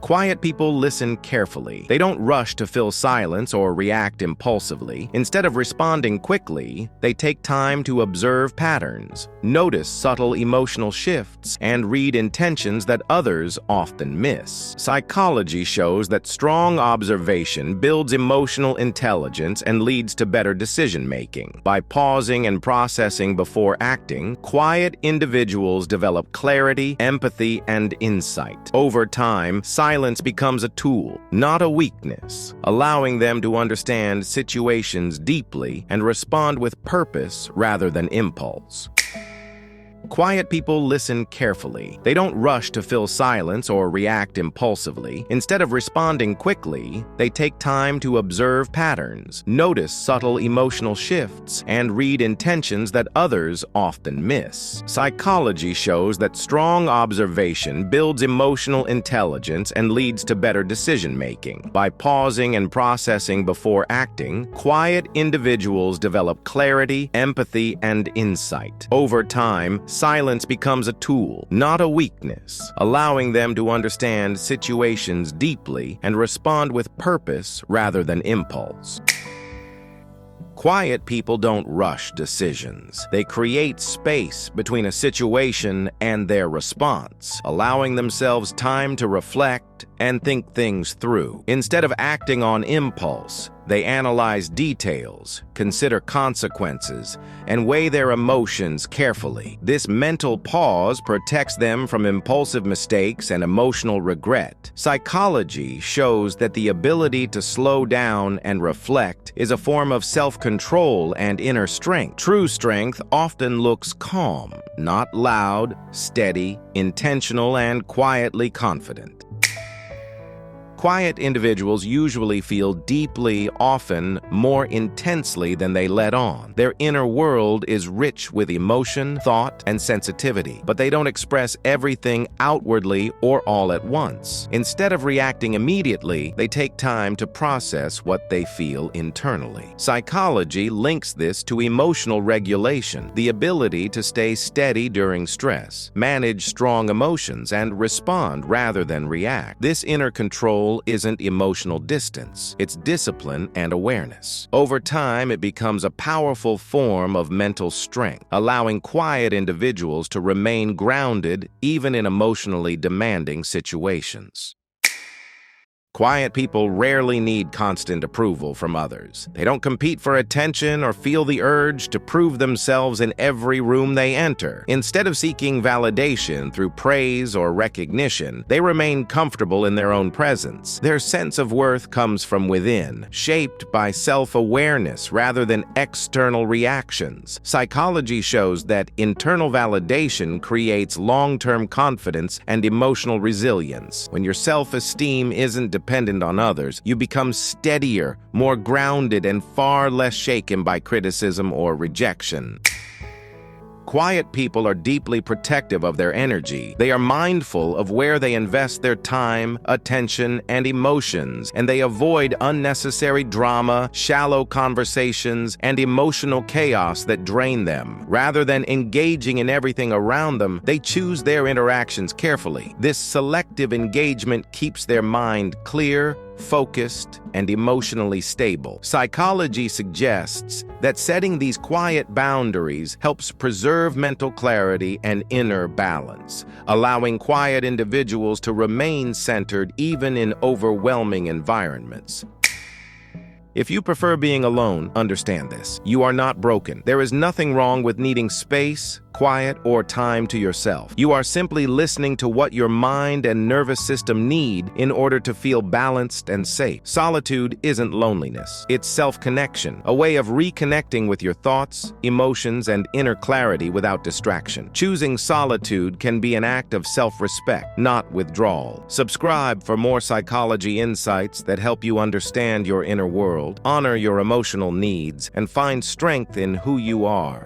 Quiet people listen carefully. They don't rush to fill silence or react impulsively. Instead of responding quickly, they take time to observe patterns, notice subtle emotional shifts, and read intentions that others often miss. Psychology shows that strong observation builds emotional intelligence and leads to better decision-making. By pausing and processing before acting, quiet individuals develop clarity, empathy, and insight. Over time, silence becomes a tool, not a weakness, allowing them to understand situations deeply and respond with purpose rather than impulse. Quiet people listen carefully. They don't rush to fill silence or react impulsively. Instead of responding quickly, they take time to observe patterns, notice subtle emotional shifts, and read intentions that others often miss. Psychology shows that strong observation builds emotional intelligence and leads to better decision-making. By pausing and processing before acting, quiet individuals develop clarity, empathy, and insight. Over time, silence becomes a tool, not a weakness, allowing them to understand situations deeply and respond with purpose rather than impulse. Quiet people don't rush decisions. They create space between a situation and their response, allowing themselves time to reflect and think things through. Instead of acting on impulse, they analyze details, consider consequences, and weigh their emotions carefully. This mental pause protects them from impulsive mistakes and emotional regret. Psychology shows that the ability to slow down and reflect is a form of self-control and inner strength. True strength often looks calm, not loud, steady, intentional, and quietly confident. Quiet individuals usually feel deeply, often more intensely than they let on. Their inner world is rich with emotion, thought, and sensitivity, but they don't express everything outwardly or all at once. Instead of reacting immediately, they take time to process what they feel internally. Psychology links this to emotional regulation, the ability to stay steady during stress, manage strong emotions, and respond rather than react. This inner control isn't emotional distance, it's discipline and awareness. Over time, it becomes a powerful form of mental strength, allowing quiet individuals to remain grounded even in emotionally demanding situations. Quiet people rarely need constant approval from others. They don't compete for attention or feel the urge to prove themselves in every room they enter. Instead of seeking validation through praise or recognition, they remain comfortable in their own presence. Their sense of worth comes from within, shaped by self-awareness rather than external reactions. Psychology shows that internal validation creates long-term confidence and emotional resilience. When your self-esteem isn't dependent on others, you become steadier, more grounded, and far less shaken by criticism or rejection. Quiet people are deeply protective of their energy. They are mindful of where they invest their time, attention, and emotions, and they avoid unnecessary drama, shallow conversations, and emotional chaos that drain them. Rather than engaging in everything around them, they choose their interactions carefully. This selective engagement keeps their mind clear, focused, and emotionally stable. Psychology suggests that setting these quiet boundaries helps preserve mental clarity and inner balance, allowing quiet individuals to remain centered even in overwhelming environments. If you prefer being alone, understand this. You are not broken. There is nothing wrong with needing space, quiet, or time to yourself. You are simply listening to what your mind and nervous system need in order to feel balanced and safe. Solitude isn't loneliness. It's self-connection, a way of reconnecting with your thoughts, emotions, and inner clarity without distraction. Choosing solitude can be an act of self-respect, not withdrawal. Subscribe for more psychology insights that help you understand your inner world, honor your emotional needs, and find strength in who you are.